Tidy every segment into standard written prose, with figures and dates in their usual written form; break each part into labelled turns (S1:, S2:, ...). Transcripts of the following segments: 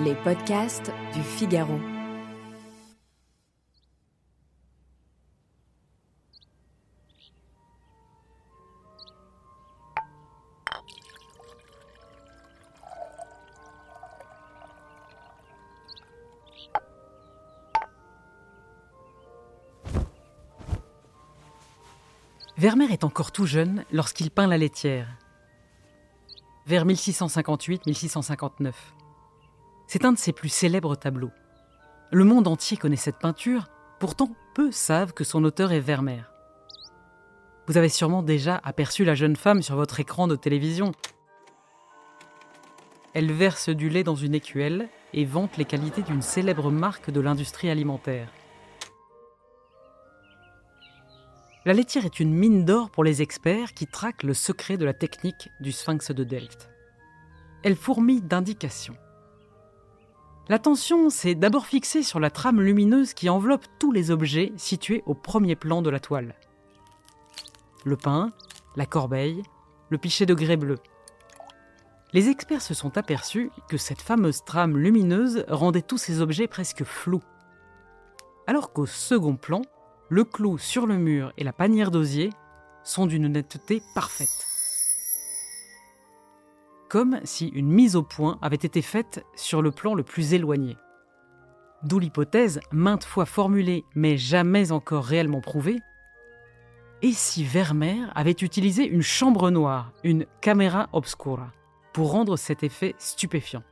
S1: Les podcasts du Figaro.
S2: Vermeer est encore tout jeune lorsqu'il peint la laitière, vers 1658-1659. C'est un de ses plus célèbres tableaux. Le monde entier connaît cette peinture, pourtant peu savent que son auteur est Vermeer. Vous avez sûrement déjà aperçu la jeune femme sur votre écran de télévision. Elle verse du lait dans une écuelle et vante les qualités d'une célèbre marque de l'industrie alimentaire. La laitière est une mine d'or pour les experts qui traquent le secret de la technique du sphinx de Delft. Elle fourmille d'indications. L'attention s'est d'abord fixée sur la trame lumineuse qui enveloppe tous les objets situés au premier plan de la toile. Le pain, la corbeille, le pichet de grès bleu. Les experts se sont aperçus que cette fameuse trame lumineuse rendait tous ces objets presque flous. Alors qu'au second plan, le clou sur le mur et la panière d'osier sont d'une netteté parfaite. Comme si une mise au point avait été faite sur le plan le plus éloigné. D'où l'hypothèse, maintes fois formulée mais jamais encore réellement prouvée, et si Vermeer avait utilisé une chambre noire, une camera obscura, pour rendre cet effet stupéfiant.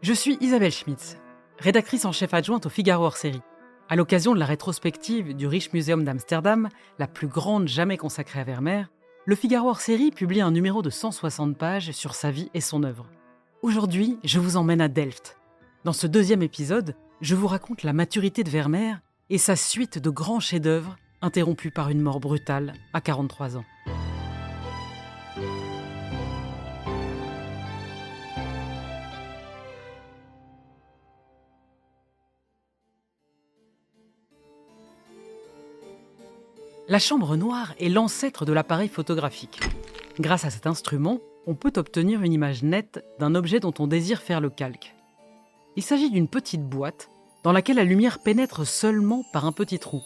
S2: Je suis Isabelle Schmitz, rédactrice en chef adjointe au Figaro hors-série. À l'occasion de la rétrospective du Rijksmuseum d'Amsterdam, la plus grande jamais consacrée à Vermeer, le Figaro hors-série publie un numéro de 160 pages sur sa vie et son œuvre. Aujourd'hui, je vous emmène à Delft. Dans ce deuxième épisode, je vous raconte la maturité de Vermeer et sa suite de grands chefs-d'œuvre interrompus par une mort brutale à 43 ans. La chambre noire est l'ancêtre de l'appareil photographique. Grâce à cet instrument, on peut obtenir une image nette d'un objet dont on désire faire le calque. Il s'agit d'une petite boîte dans laquelle la lumière pénètre seulement par un petit trou.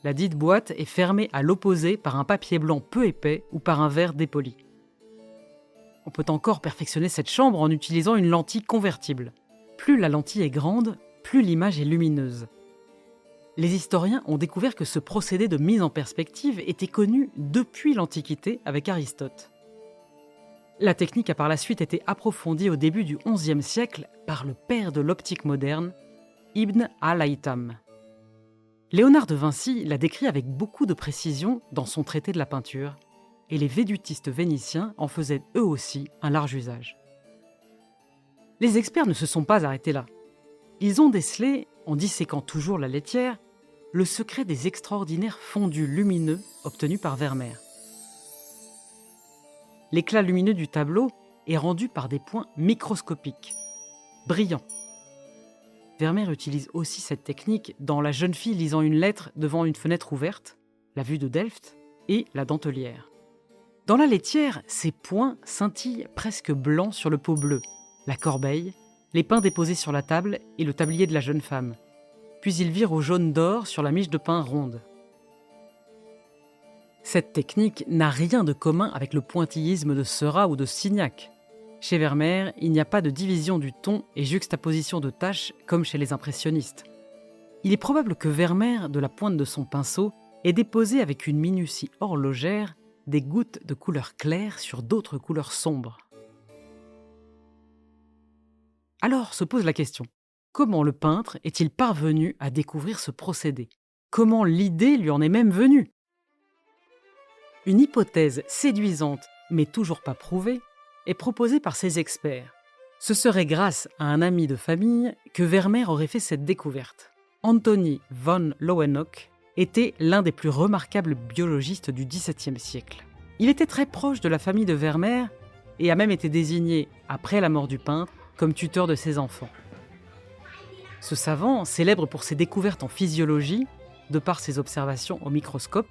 S2: La dite boîte est fermée à l'opposé par un papier blanc peu épais ou par un verre dépoli. On peut encore perfectionner cette chambre en utilisant une lentille convertible. Plus la lentille est grande, plus l'image est lumineuse. Les historiens ont découvert que ce procédé de mise en perspective était connu depuis l'Antiquité avec Aristote. La technique a par la suite été approfondie au début du XIe siècle par le père de l'optique moderne, Ibn al-Haytham. Léonard de Vinci l'a décrit avec beaucoup de précision dans son traité de la peinture, et les védutistes vénitiens en faisaient eux aussi un large usage. Les experts ne se sont pas arrêtés là. Ils ont décelé, en disséquant toujours la laitière, le secret des extraordinaires fondus lumineux obtenus par Vermeer. L'éclat lumineux du tableau est rendu par des points microscopiques, brillants. Vermeer utilise aussi cette technique dans La jeune fille lisant une lettre devant une fenêtre ouverte, la vue de Delft, et La dentelière. Dans la laitière, ces points scintillent presque blancs sur le pot bleu, la corbeille, les pains déposés sur la table et le tablier de la jeune femme. Puis il vire au jaune d'or sur la miche de pain ronde. Cette technique n'a rien de commun avec le pointillisme de Seurat ou de Signac. Chez Vermeer, il n'y a pas de division du ton et juxtaposition de taches comme chez les impressionnistes. Il est probable que Vermeer, de la pointe de son pinceau, ait déposé avec une minutie horlogère des gouttes de couleur claire sur d'autres couleurs sombres. Alors se pose la question. Comment le peintre est-il parvenu à découvrir ce procédé ? Comment l'idée lui en est même venue ? Une hypothèse séduisante, mais toujours pas prouvée, est proposée par ces experts. Ce serait grâce à un ami de famille que Vermeer aurait fait cette découverte. Anthony von Leeuwenhoek était l'un des plus remarquables biologistes du XVIIe siècle. Il était très proche de la famille de Vermeer et a même été désigné, après la mort du peintre, comme tuteur de ses enfants. Ce savant, célèbre pour ses découvertes en physiologie, de par ses observations au microscope,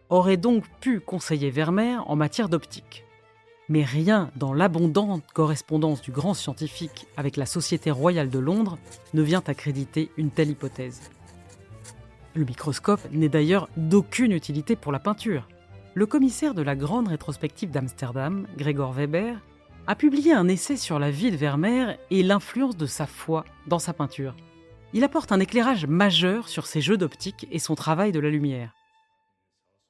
S2: aurait donc pu conseiller Vermeer en matière d'optique. Mais rien dans l'abondante correspondance du grand scientifique avec la Société royale de Londres ne vient accréditer une telle hypothèse. Le microscope n'est d'ailleurs d'aucune utilité pour la peinture. Le commissaire de la grande rétrospective d'Amsterdam, Gregor Weber, a publié un essai sur la vie de Vermeer et l'influence de sa foi dans sa peinture. Il apporte un éclairage majeur sur ses jeux d'optique et son travail de la lumière.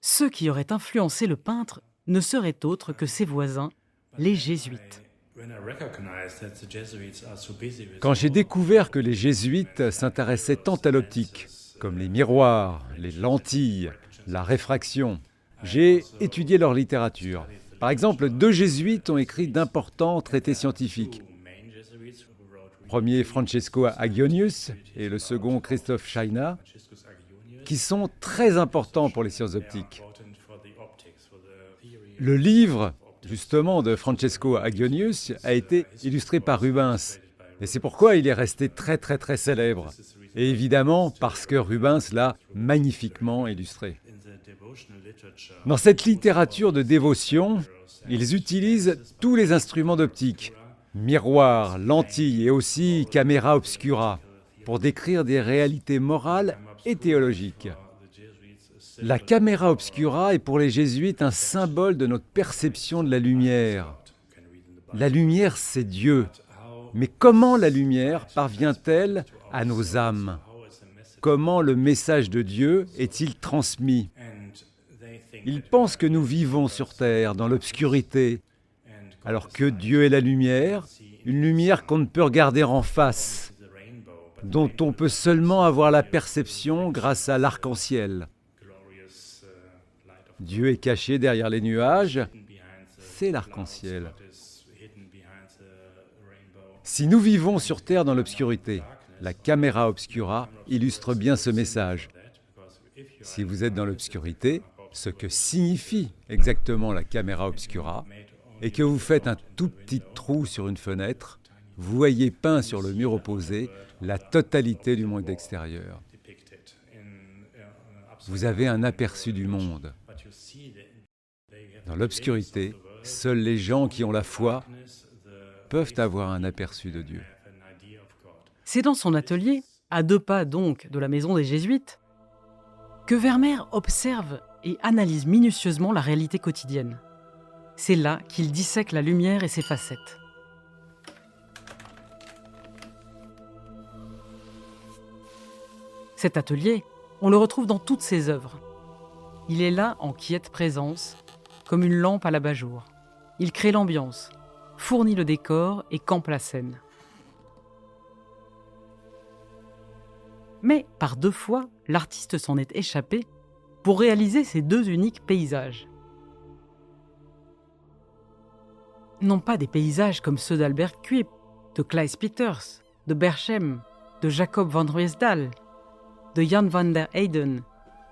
S2: Ceux qui auraient influencé le peintre ne seraient autres que ses voisins, les jésuites.
S3: Quand j'ai découvert que les jésuites s'intéressaient tant à l'optique, comme les miroirs, les lentilles, la réfraction, j'ai étudié leur littérature. Par exemple, 2 jésuites ont écrit d'importants traités scientifiques. Le premier, Francesco Agionius, et le second, Christoph Scheiner, qui sont très importants pour les sciences optiques. Le livre, justement, de Francesco Agionius a été illustré par Rubens. Et c'est pourquoi il est resté très célèbre. Et évidemment, parce que Rubens l'a magnifiquement illustré. Dans cette littérature de dévotion, ils utilisent tous les instruments d'optique, miroirs, lentilles et aussi caméra obscura, pour décrire des réalités morales et théologiques. La caméra obscura est pour les jésuites un symbole de notre perception de la lumière. La lumière, c'est Dieu. Mais comment la lumière parvient-elle à nos âmes ? Comment le message de Dieu est-il transmis ? Ils pensent que nous vivons sur terre, dans l'obscurité, alors que Dieu est la lumière, une lumière qu'on ne peut regarder en face, dont on peut seulement avoir la perception grâce à l'arc-en-ciel. Dieu est caché derrière les nuages, c'est l'arc-en-ciel. Si nous vivons sur terre dans l'obscurité, la caméra obscura illustre bien ce message. Si vous êtes dans l'obscurité, ce que signifie exactement la caméra obscura, et que vous faites un tout petit trou sur une fenêtre, vous voyez peint sur le mur opposé la totalité du monde extérieur. Vous avez un aperçu du monde. Dans l'obscurité, seuls les gens qui ont la foi peuvent avoir un aperçu de Dieu.
S2: C'est dans son atelier, à 2 pas donc de la maison des jésuites, que Vermeer observe et analyse minutieusement la réalité quotidienne. C'est là qu'il dissèque la lumière et ses facettes. Cet atelier, on le retrouve dans toutes ses œuvres. Il est là en quiète présence, comme une lampe à l'abat-jour. Il crée l'ambiance, fournit le décor et campe la scène. Mais par 2 fois, l'artiste s'en est échappé pour réaliser ces 2 uniques paysages. Non pas des paysages comme ceux d'Albert Cuyp, de Claes Peters, de Berchem, de Jacob van Ruysdael, de Jan van der Heyden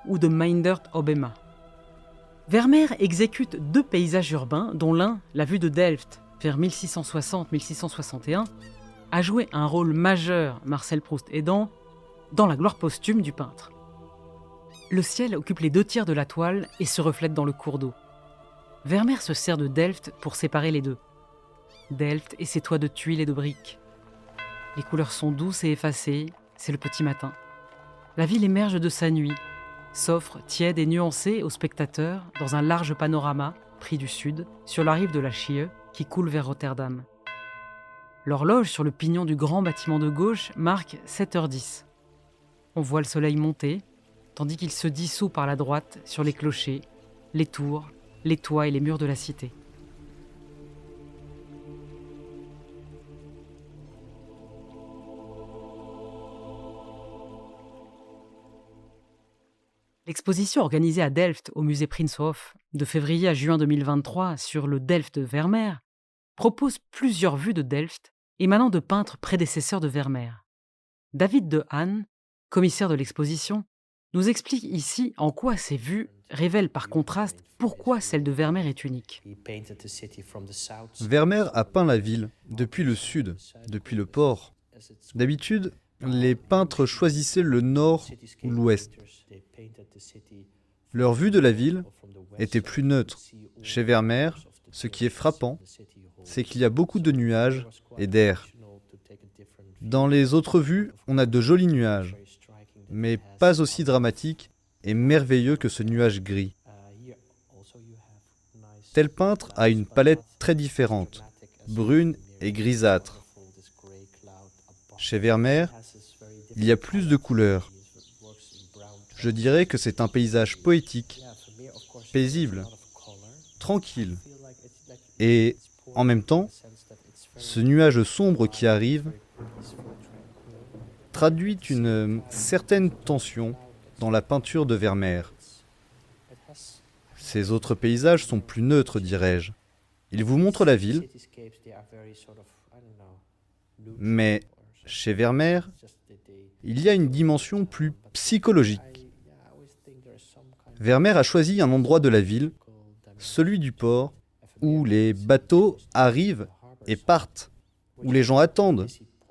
S2: ou de Meindert Obema. Vermeer exécute 2 paysages urbains, dont l'un, la vue de Delft, vers 1660-1661, a joué un rôle majeur, Marcel Proust aidant, dans la gloire posthume du peintre. Le ciel occupe les 2 tiers de la toile et se reflète dans le cours d'eau. Vermeer se sert de Delft pour séparer les 2. Delft et ses toits de tuiles et de briques. Les couleurs sont douces et effacées, c'est le petit matin. La ville émerge de sa nuit, s'offre tiède et nuancée aux spectateurs dans un large panorama, pris du sud, sur la rive de la Schie, qui coule vers Rotterdam. L'horloge sur le pignon du grand bâtiment de gauche marque 7h10. On voit le soleil monter, tandis qu'il se dissout par la droite sur les clochers, les tours, les toits et les murs de la cité. L'exposition organisée à Delft au musée Prinsenhof de février à juin 2023 sur le Delft de Vermeer propose plusieurs vues de Delft émanant de peintres prédécesseurs de Vermeer. David de Haan, commissaire de l'exposition, nous explique ici en quoi ces vues révèlent par contraste pourquoi celle de Vermeer est unique.
S4: Vermeer a peint la ville depuis le sud, depuis le port. D'habitude, Les peintres choisissaient le nord ou l'ouest. Leur vue de la ville était plus neutre. Chez Vermeer, ce qui est frappant, c'est qu'il y a beaucoup de nuages et d'air. Dans les autres vues, on a de jolis nuages, mais pas aussi dramatiques et merveilleux que ce nuage gris. Tel peintre a une palette très différente, brune et grisâtre. Chez Vermeer, il y a plus de couleurs. Je dirais que c'est un paysage poétique, paisible, tranquille. Et en même temps, ce nuage sombre qui arrive traduit une certaine tension dans la peinture de Vermeer. Ces autres paysages sont plus neutres, dirais-je. Ils vous montrent la ville, mais chez Vermeer, il y a une dimension plus psychologique. Vermeer a choisi un endroit de la ville, celui du port, où les bateaux arrivent et partent, où les gens attendent.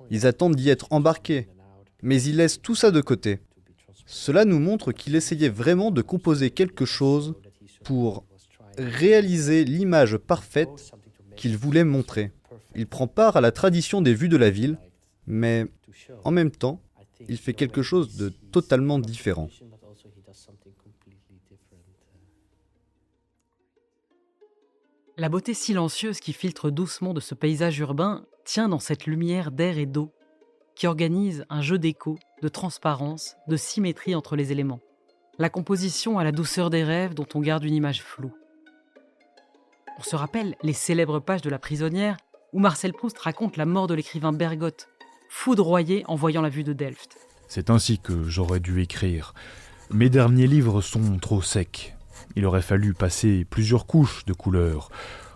S4: Ils attendent d'y être embarqués, mais ils laissent tout ça de côté. Cela nous montre qu'il essayait vraiment de composer quelque chose pour réaliser l'image parfaite qu'il voulait montrer. Il prend part à la tradition des vues de la ville, mais en même temps, il fait quelque chose de totalement différent.
S2: La beauté silencieuse qui filtre doucement de ce paysage urbain tient dans cette lumière d'air et d'eau qui organise un jeu d'écho, de transparence, de symétrie entre les éléments. La composition a la douceur des rêves dont on garde une image floue. On se rappelle les célèbres pages de La Prisonnière où Marcel Proust raconte la mort de l'écrivain Bergotte, foudroyé en voyant la vue de Delft.
S5: C'est ainsi que j'aurais dû écrire. Mes derniers livres sont trop secs. Il aurait fallu passer plusieurs couches de couleurs,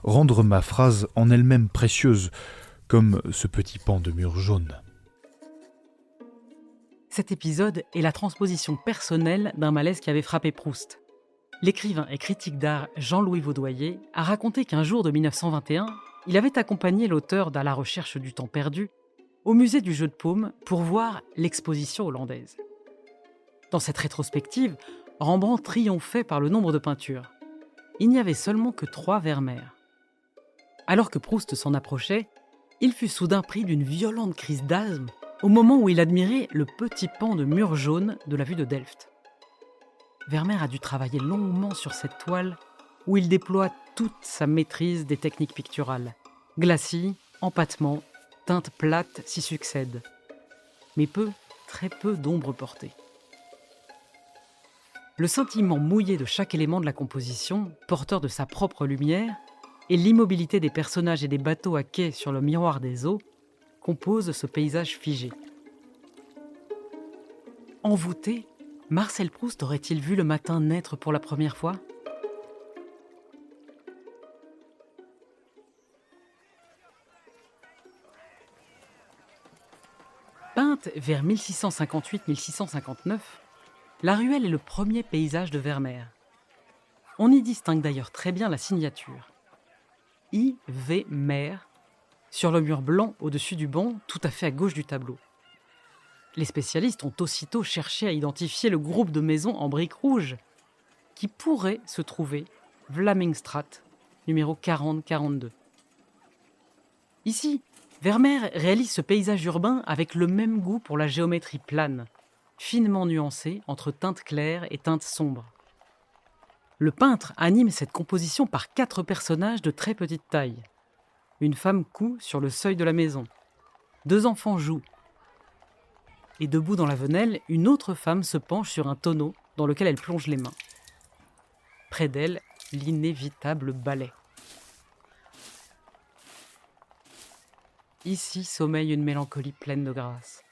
S5: rendre ma phrase en elle-même précieuse, comme ce petit pan de mur jaune.
S2: Cet épisode est la transposition personnelle d'un malaise qui avait frappé Proust. L'écrivain et critique d'art Jean-Louis Vaudoyer a raconté qu'un jour de 1921, il avait accompagné l'auteur d'À la recherche du temps perdu au musée du Jeu de Paume pour voir l'exposition hollandaise. Dans cette rétrospective, Rembrandt triomphait par le nombre de peintures. Il n'y avait seulement que 3 Vermeer. Alors que Proust s'en approchait, il fut soudain pris d'une violente crise d'asthme au moment où il admirait le petit pan de mur jaune de la vue de Delft. Vermeer a dû travailler longuement sur cette toile où il déploie toute sa maîtrise des techniques picturales. Glacis, empattement, teintes plates s'y succèdent. Mais très peu d'ombre portée. Le scintillement mouillé de chaque élément de la composition, porteur de sa propre lumière, et l'immobilité des personnages et des bateaux à quai sur le miroir des eaux, composent ce paysage figé. Envoûté, Marcel Proust aurait-il vu le matin naître pour la première fois ? Peinte vers 1658-1659, la ruelle est le premier paysage de Vermeer. On y distingue d'ailleurs très bien la signature. I. V. Meer, sur le mur blanc au-dessus du banc, tout à fait à gauche du tableau. Les spécialistes ont aussitôt cherché à identifier le groupe de maisons en briques rouges qui pourrait se trouver Vlamingstraat, numéro 4042. Ici, Vermeer réalise ce paysage urbain avec le même goût pour la géométrie plane, finement nuancée entre teintes claires et teintes sombres. Le peintre anime cette composition par 4 personnages de très petite taille. Une femme coud sur le seuil de la maison. 2 enfants jouent. Et debout dans la venelle, une autre femme se penche sur un tonneau dans lequel elle plonge les mains. Près d'elle, l'inévitable balai. Ici sommeille une mélancolie pleine de grâce.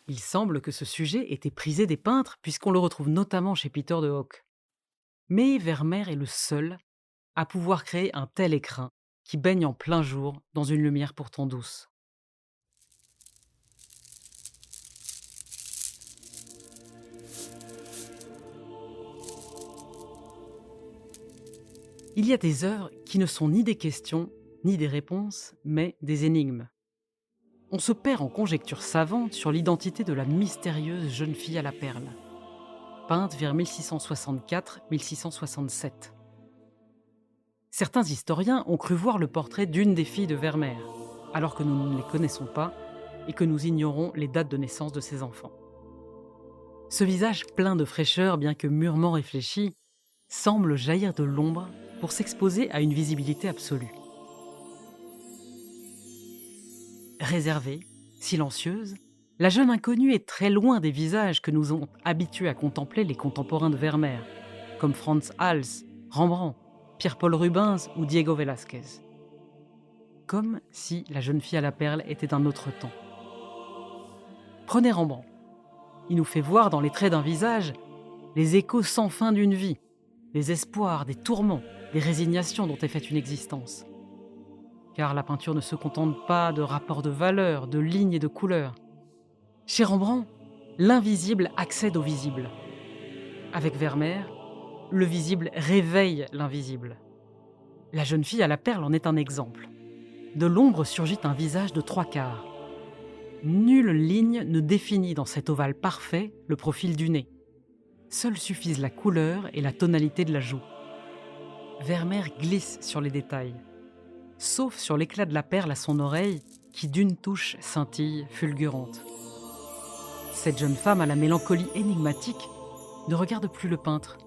S2: Il semble que ce sujet était prisé des peintres puisqu'on le retrouve notamment chez Peter de Hock. Mais Vermeer est le seul à pouvoir créer un tel écrin qui baigne en plein jour dans une lumière pourtant douce. Il y a des œuvres qui ne sont ni des questions, ni des réponses, mais des énigmes. on se perd en conjectures savantes sur l'identité de la mystérieuse jeune fille à la perle, peinte vers 1664-1667. Certains historiens ont cru voir le portrait d'une des filles de Vermeer, alors que nous ne les connaissons pas et que nous ignorons les dates de naissance de ses enfants. Ce visage plein de fraîcheur, bien que mûrement réfléchi, semble jaillir de l'ombre pour s'exposer à une visibilité absolue. Réservée, silencieuse, la jeune inconnue est très loin des visages que nous ont habitués à contempler les contemporains de Vermeer, comme Frans Hals, Rembrandt, Pierre-Paul Rubens ou Diego Velázquez. Comme si la jeune fille à la perle était d'un autre temps. Prenez Rembrandt. Il nous fait voir dans les traits d'un visage les échos sans fin d'une vie, les espoirs, des tourments, des résignations dont est faite une existence. Car la peinture ne se contente pas de rapports de valeurs, de lignes et de couleurs. Chez Rembrandt, l'invisible accède au visible. Avec Vermeer, le visible réveille l'invisible. La jeune fille à la perle en est un exemple. De l'ombre surgit un visage de 3/4. Nulle ligne ne définit dans cet ovale parfait le profil du nez. Seules suffisent la couleur et la tonalité de la joue. Vermeer glisse sur les détails, sauf sur l'éclat de la perle à son oreille qui d'une touche scintille fulgurante. Cette jeune femme à la mélancolie énigmatique ne regarde plus le peintre.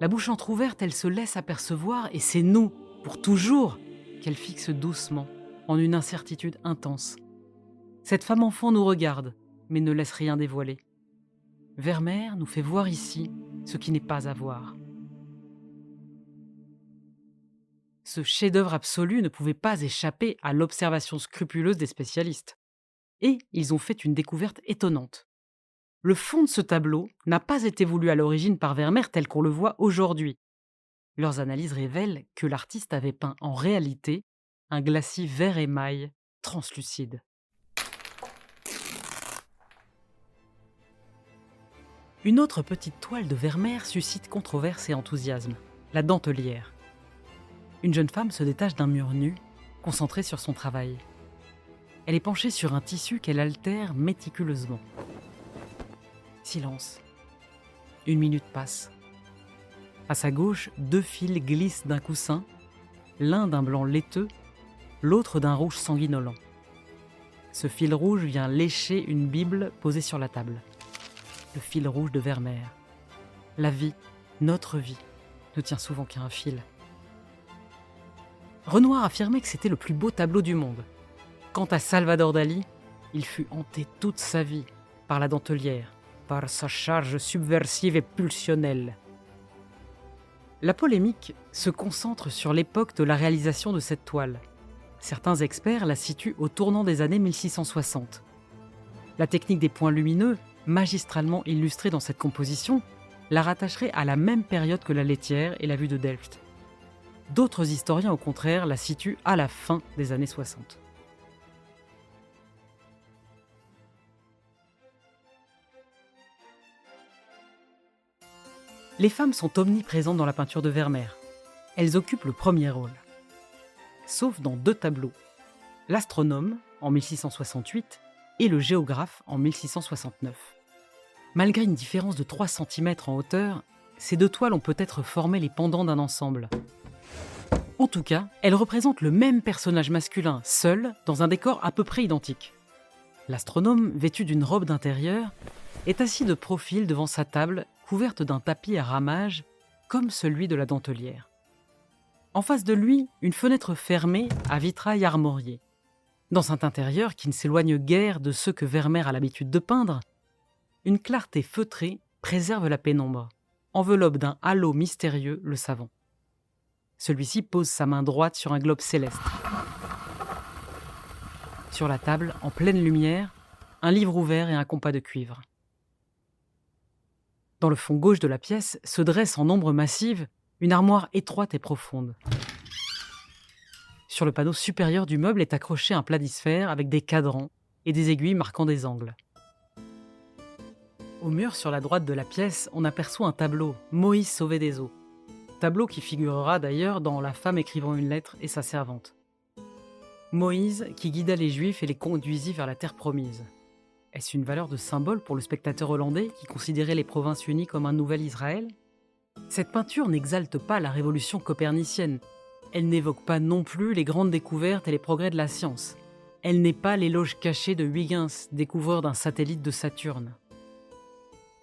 S2: La bouche entr'ouverte, elle se laisse apercevoir et c'est nous, pour toujours, qu'elle fixe doucement, en une incertitude intense. Cette femme enfant nous regarde, mais ne laisse rien dévoiler. Vermeer nous fait voir ici ce qui n'est pas à voir. Ce chef-d'œuvre absolu ne pouvait pas échapper à l'observation scrupuleuse des spécialistes. Et ils ont fait une découverte étonnante. Le fond de ce tableau n'a pas été voulu à l'origine par Vermeer tel qu'on le voit aujourd'hui. Leurs analyses révèlent que l'artiste avait peint en réalité un glacis vert émail translucide. Une autre petite toile de Vermeer suscite controverse et enthousiasme, la Dentelière. Une jeune femme se détache d'un mur nu, concentrée sur son travail. Elle est penchée sur un tissu qu'elle altère méticuleusement. Silence. 1 minute passe. À sa gauche, 2 fils glissent d'un coussin, l'un d'un blanc laiteux, l'autre d'un rouge sanguinolent. Ce fil rouge vient lécher une Bible posée sur la table. Le fil rouge de Vermeer. La vie, notre vie, ne tient souvent qu'à un fil. Renoir affirmait que c'était le plus beau tableau du monde. Quant à Salvador Dali, il fut hanté toute sa vie par la Dentelière, par sa charge subversive et pulsionnelle. La polémique se concentre sur l'époque de la réalisation de cette toile. Certains experts la situent au tournant des années 1660. La technique des points lumineux, magistralement illustrée dans cette composition, la rattacherait à la même période que la laitière et la vue de Delft. D'autres historiens, au contraire, la situent à la fin des années 60. Les femmes sont omniprésentes dans la peinture de Vermeer. Elles occupent le premier rôle. Sauf dans 2 tableaux. L'Astronome, en 1668, et le Géographe, en 1669. Malgré une différence de 3 cm en hauteur, ces 2 toiles ont peut-être formé les pendants d'un ensemble. En tout cas, elles représentent le même personnage masculin, seul, dans un décor à peu près identique. L'astronome, vêtu d'une robe d'intérieur, est assis de profil devant sa table, couverte d'un tapis à ramages, comme celui de la Dentelière. En face de lui, une fenêtre fermée à vitrail armorié. Dans cet intérieur qui ne s'éloigne guère de ceux que Vermeer a l'habitude de peindre, une clarté feutrée préserve la pénombre, enveloppe d'un halo mystérieux le savant. Celui-ci pose sa main droite sur un globe céleste. Sur la table, en pleine lumière, un livre ouvert et un compas de cuivre. Dans le fond gauche de la pièce se dresse en ombre massive une armoire étroite et profonde. Sur le panneau supérieur du meuble est accroché un planisphère avec des cadrans et des aiguilles marquant des angles. Au mur sur la droite de la pièce, on aperçoit un tableau, Moïse sauvé des eaux. Tableau qui figurera d'ailleurs dans La femme écrivant une lettre et sa servante. Moïse qui guida les Juifs et les conduisit vers la terre promise. Est-ce une valeur de symbole pour le spectateur hollandais qui considérait les provinces unies comme un nouvel Israël ? Cette peinture n'exalte pas la révolution copernicienne. Elle n'évoque pas non plus les grandes découvertes et les progrès de la science. Elle n'est pas l'éloge caché de Huygens, découvreur d'un satellite de Saturne.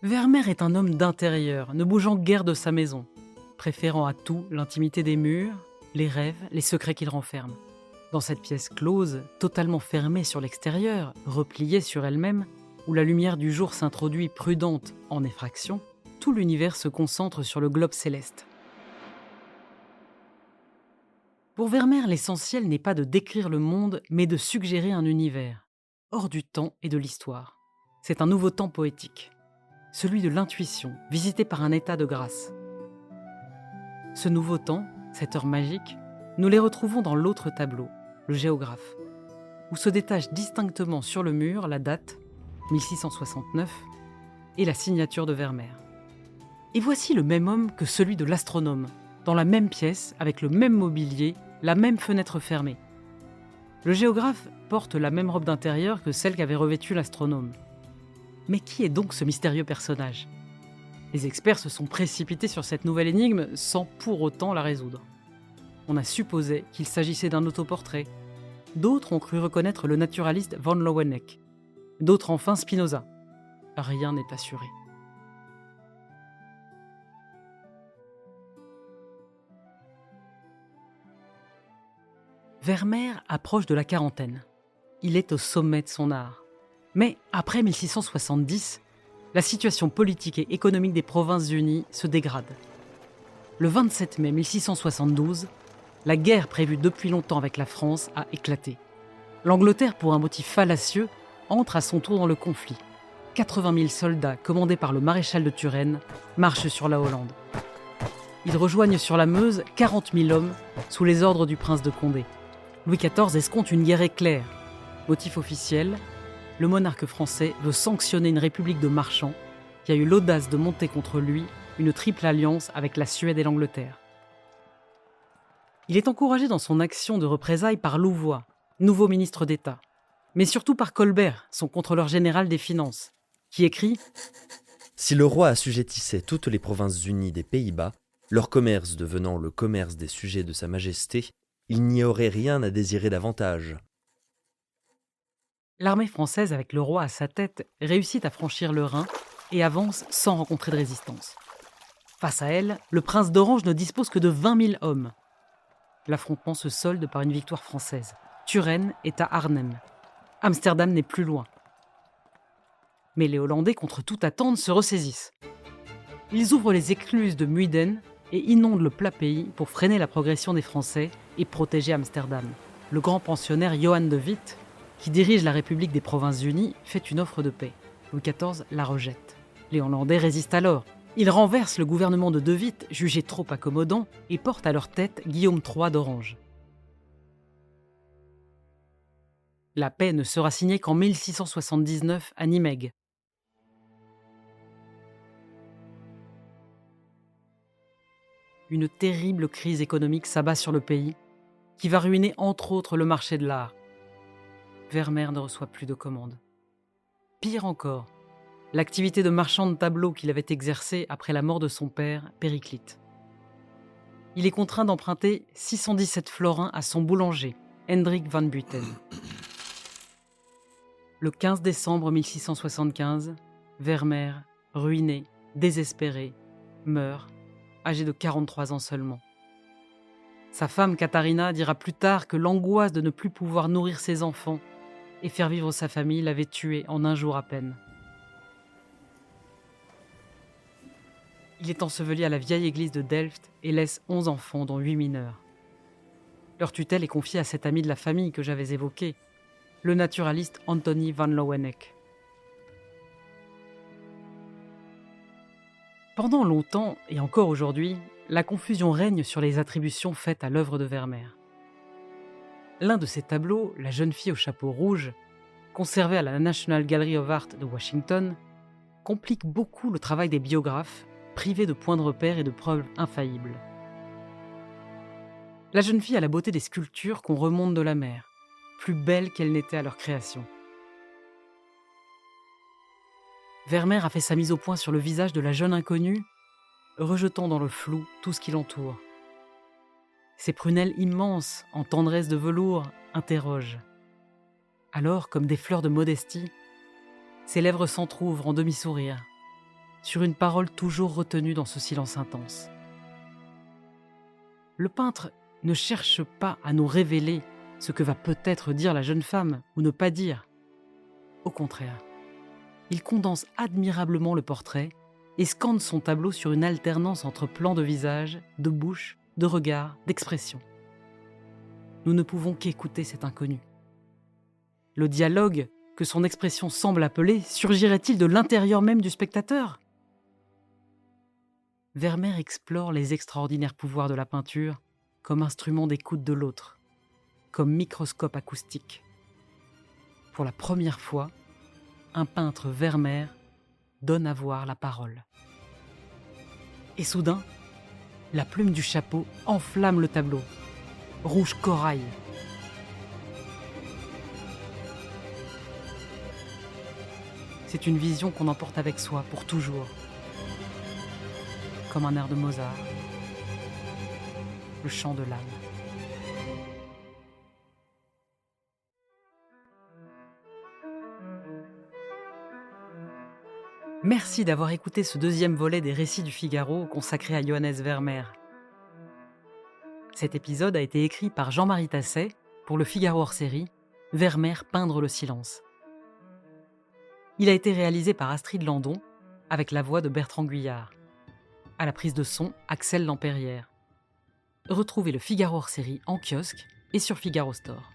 S2: Vermeer est un homme d'intérieur, ne bougeant guère de sa maison, préférant à tout l'intimité des murs, les rêves, les secrets qu'il renferme. Dans cette pièce close, totalement fermée sur l'extérieur, repliée sur elle-même, où la lumière du jour s'introduit prudente en effraction, tout l'univers se concentre sur le globe céleste. Pour Vermeer, l'essentiel n'est pas de décrire le monde, mais de suggérer un univers, hors du temps et de l'histoire. C'est un nouveau temps poétique, celui de l'intuition, visité par un état de grâce. Ce nouveau temps, cette heure magique, nous les retrouvons dans l'autre tableau, le géographe, où se détache distinctement sur le mur la date, 1669, et la signature de Vermeer. Et voici le même homme que celui de l'astronome, dans la même pièce, avec le même mobilier, la même fenêtre fermée. Le géographe porte la même robe d'intérieur que celle qu'avait revêtue l'astronome. Mais qui est donc ce mystérieux personnage ? Les experts se sont précipités sur cette nouvelle énigme sans pour autant la résoudre. On a supposé qu'il s'agissait d'un autoportrait. D'autres ont cru reconnaître le naturaliste von Loewenneck. D'autres enfin Spinoza. Rien n'est assuré. Vermeer approche de la quarantaine. Il est au sommet de son art. Mais après 1670, la situation politique et économique des Provinces-Unies se dégrade. Le 27 mai 1672, la guerre prévue depuis longtemps avec la France a éclaté. L'Angleterre, pour un motif fallacieux, entre à son tour dans le conflit. 80 000 soldats, commandés par le maréchal de Turenne, marchent sur la Hollande. Ils rejoignent sur la Meuse 40 000 hommes sous les ordres du prince de Condé. Louis XIV escompte une guerre éclair. Motif officiel, le monarque français veut sanctionner une république de marchands qui a eu l'audace de monter contre lui une triple alliance avec la Suède et l'Angleterre. Il est encouragé dans son action de représailles par Louvois, nouveau ministre d'État, mais surtout par Colbert, son contrôleur général des finances, qui écrit «
S6: Si le roi assujettissait toutes les provinces unies des Pays-Bas, leur commerce devenant le commerce des sujets de sa majesté, il n'y aurait rien à désirer davantage. »
S2: L'armée française, avec le roi à sa tête, réussit à franchir le Rhin et avance sans rencontrer de résistance. Face à elle, le prince d'Orange ne dispose que de 20 000 hommes. L'affrontement se solde par une victoire française. Turenne est à Arnhem. Amsterdam n'est plus loin. Mais les Hollandais, contre toute attente, se ressaisissent. Ils ouvrent les écluses de Muiden et inondent le plat pays pour freiner la progression des Français et protéger Amsterdam. Le grand pensionnaire Johan de Witt, qui dirige la République des Provinces-Unies, fait une offre de paix. Louis XIV la rejette. Les Hollandais résistent alors. Ils renversent le gouvernement de Witt, jugé trop accommodant, et portent à leur tête Guillaume III d'Orange. La paix ne sera signée qu'en 1679 à Nimègue. Une terrible crise économique s'abat sur le pays, qui va ruiner entre autres le marché de l'art. Vermeer ne reçoit plus de commandes. Pire encore, l'activité de marchand de tableaux qu'il avait exercée après la mort de son père périclite. Il est contraint d'emprunter 617 florins à son boulanger, Hendrik van Buiten. Le 15 décembre 1675, Vermeer, ruiné, désespéré, meurt, âgé de 43 ans seulement. Sa femme Katharina dira plus tard que l'angoisse de ne plus pouvoir nourrir ses enfants et faire vivre sa famille l'avait tué en un jour à peine. Il est enseveli à la vieille église de Delft et laisse 11 enfants, dont 8 mineurs. Leur tutelle est confiée à cet ami de la famille que j'avais évoqué, le naturaliste Anthony van Loewenneck. Pendant longtemps, et encore aujourd'hui, la confusion règne sur les attributions faites à l'œuvre de Vermeer. L'un de ses tableaux, La jeune fille au chapeau rouge, conservé à la National Gallery of Art de Washington, complique beaucoup le travail des biographes, privés de points de repère et de preuves infaillibles. La jeune fille a la beauté des sculptures qu'on remonte de la mer. plus belles qu'elles n'étaient à leur création. Vermeer a fait sa mise au point sur le visage de la jeune inconnue, rejetant dans le flou tout ce qui l'entoure. Ses prunelles immenses, en tendresse de velours, interrogent. Alors, comme des fleurs de modestie, ses lèvres s'entr'ouvrent en demi-sourire, sur une parole toujours retenue dans ce silence intense. Le peintre ne cherche pas à nous révéler ce que va peut-être dire la jeune femme ou ne pas dire. Au contraire, il condense admirablement le portrait et scande son tableau sur une alternance entre plans de visage, de bouche, de regard, d'expression. Nous ne pouvons qu'écouter cet inconnu. Le dialogue que son expression semble appeler surgirait-il de l'intérieur même du spectateur ? Vermeer explore les extraordinaires pouvoirs de la peinture comme instrument d'écoute de l'autre, comme microscope acoustique. Pour la première fois, un peintre Vermeer donne à voir la parole. Et soudain, la plume du chapeau enflamme le tableau, rouge corail. C'est une vision qu'on emporte avec soi pour toujours, comme un air de Mozart, le chant de l'âme. Merci d'avoir écouté ce deuxième volet des Récits du Figaro consacré à Johannes Vermeer. Cet épisode a été écrit par Jean-Marie Tasset pour le Figaro hors-série Vermeer peindre le silence. Il a été réalisé par Astrid Landon avec la voix de Bertrand Guyard. À la prise de son, Axel Lampérière. Retrouvez le Figaro hors-série en kiosque et sur Figaro Store.